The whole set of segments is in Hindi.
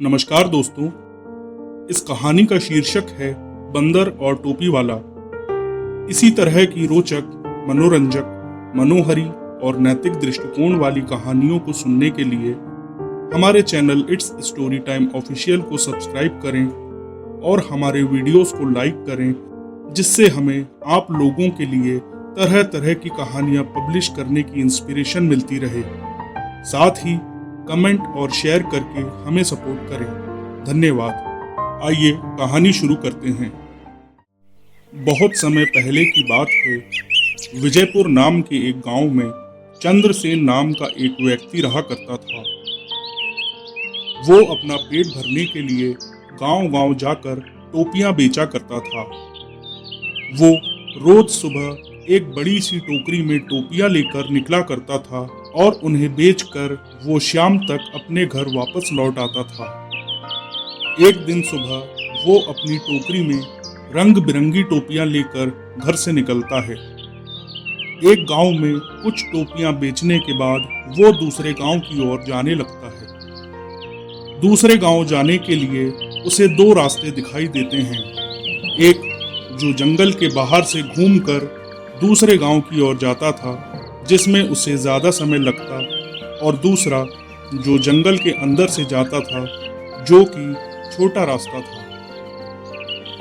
नमस्कार दोस्तों। इस कहानी का शीर्षक है बंदर और टोपी वाला। इसी तरह की रोचक, मनोरंजक, मनोहरी और नैतिक दृष्टिकोण वाली कहानियों को सुनने के लिए हमारे channel it's story time official को सब्सक्राइब करें और हमारे वीडियोस को लाइक करें, जिससे हमें आप लोगों के लिए तरह तरह की कहानियां पब्लिश करने की इंस्पिरेशन मिलती रहे। साथ ही कमेंट और शेयर करके हमें सपोर्ट करें। धन्यवाद। आइए कहानी शुरू करते हैं। बहुत समय पहले की बात है। विजयपुर नाम के एक गांव में चंद्रसेन नाम का एक व्यक्ति रहा करता था। वो अपना पेट भरने के लिए गांव-गांव जाकर टोपियां बेचा करता था। वो रोज सुबह एक बड़ी सी टोकरी में टोपियां लेकर निकला करता था और उन्हें बेचकर वो शाम तक अपने घर वापस लौट आता था। एक दिन सुबह वो अपनी टोकरी में रंग बिरंगी टोपियां लेकर घर से निकलता है। एक गांव में कुछ टोपियां बेचने के बाद वो दूसरे गांव की ओर जाने लगता है। दूसरे गांव जाने के लिए उसे दो रास्ते दिखाई देते हैं। एक जो जंगल के बाहर से घूमकर दूसरे गांव की ओर जाता था, जिसमें उसे ज्यादा समय लगता, और दूसरा जो जंगल के अंदर से जाता था, जो कि छोटा रास्ता था।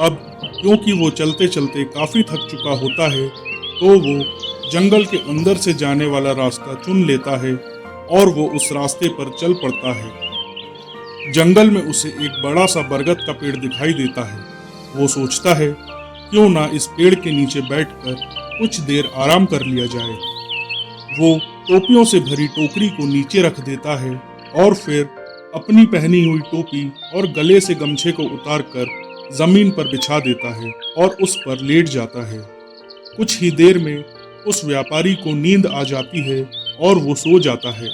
अब क्योंकि वो चलते चलते काफी थक चुका होता है, तो वो जंगल के अंदर से जाने वाला रास्ता चुन लेता है और वो उस रास्ते पर चल पड़ता है। जंगल में उसे एक बड़ा सा बरगद का पेड़ दिखाई देता है। वो सोचता है, क्यों ना इस पेड़ के नीचे बैठकर कुछ देर आराम कर लिया जाए। वो टोपियों से भरी टोकरी को नीचे रख देता है और फिर अपनी पहनी हुई टोपी और गले से गमछे को उतारकर जमीन पर बिछा देता है और उस पर लेट जाता है। कुछ ही देर में उस व्यापारी को नींद आ जाती है और वो सो जाता है।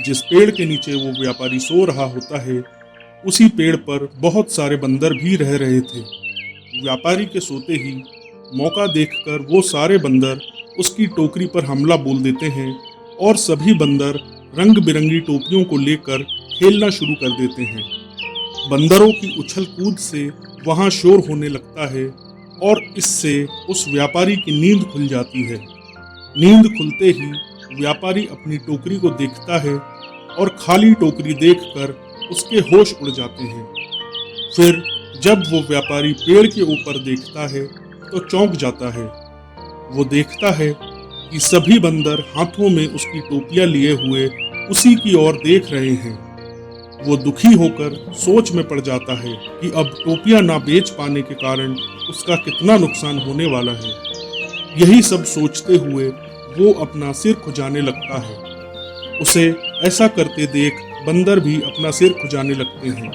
जिस पेड़ के नीचे वो व्यापारी सो रहा होता है, उसी पेड़ पर बहुत सारे बंदर भी रह रहे थे। व्यापारी के सोते ही मौका देखकर वो सारे बंदर उसकी टोकरी पर हमला बोल देते हैं और सभी बंदर रंग बिरंगी टोपियों को लेकर खेलना शुरू कर देते हैं। बंदरों की उछल कूद से वहां शोर होने लगता है और इससे उस व्यापारी की नींद खुल जाती है। नींद खुलते ही व्यापारी अपनी टोकरी को देखता है और खाली टोकरी देखकर उसके होश उड़ जाते हैं। फिर जब वो व्यापारी पेड़ के ऊपर देखता है तो चौंक जाता है। वो देखता है कि सभी बंदर हाथों में उसकी टोपियां लिए हुए उसी की ओर देख रहे हैं। वो दुखी होकर सोच में पड़ जाता है कि अब टोपियां ना बेच पाने के कारण उसका कितना नुकसान होने वाला है। यही सब सोचते हुए वो अपना सिर खुजाने लगता है। उसे ऐसा करते देख बंदर भी अपना सिर खुजाने लगते हैं।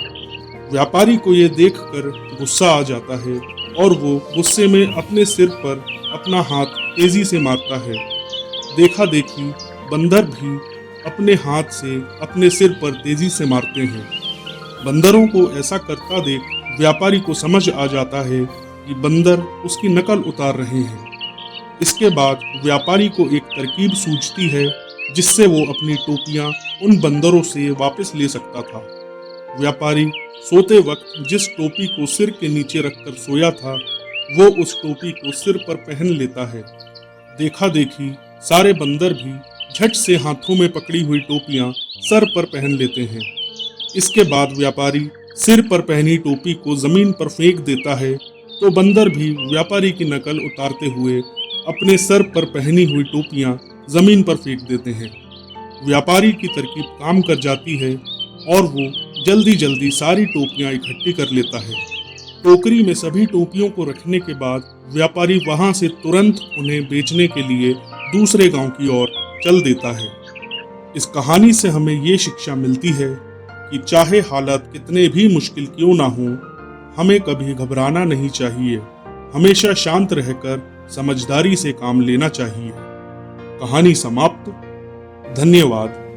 व्यापारी को ये देखकर गुस्सा आ जाता है और वो गुस्से में अपने सिर पर अपना हाथ तेजी से मारता है। देखा देखी बंदर भी अपने हाथ से अपने सिर पर तेजी से मारते हैं। बंदरों को ऐसा करता देख व्यापारी को समझ आ जाता है कि बंदर उसकी नकल उतार रहे हैं। इसके बाद व्यापारी को एक तरकीब सूझती है, जिससे वो अपनी टोपियां उन बंदरों से वापस ले सकता था। व्यापारी सोते वक्त जिस टोपी को सिर के नीचे रखकर सोया था, वो उस टोपी को सिर पर पहन लेता है। देखा देखी सारे बंदर भी झट से हाथों में पकड़ी हुई टोपियां सर पर पहन लेते हैं। इसके बाद व्यापारी सिर पर पहनी टोपी को जमीन पर फेंक देता है, तो बंदर भी व्यापारी की नकल उतारते हुए अपने सर पर पहनी हुई टोपियां जमीन पर फेंक देते हैं। व्यापारी की तरकीब काम कर जाती है और वो जल्दी जल्दी सारी टोपियां इकट्ठी कर लेता है। टोकरी में सभी टोपियों को रखने के बाद व्यापारी वहां से तुरंत उन्हें बेचने के लिए दूसरे गांव की ओर चल देता है। इस कहानी से हमें ये शिक्षा मिलती है कि चाहे हालात कितने भी मुश्किल क्यों ना हो, हमें कभी घबराना नहीं चाहिए। हमेशा शांत रहकर समझदारी से काम लेना चाहिए। कहानी समाप्त। धन्यवाद।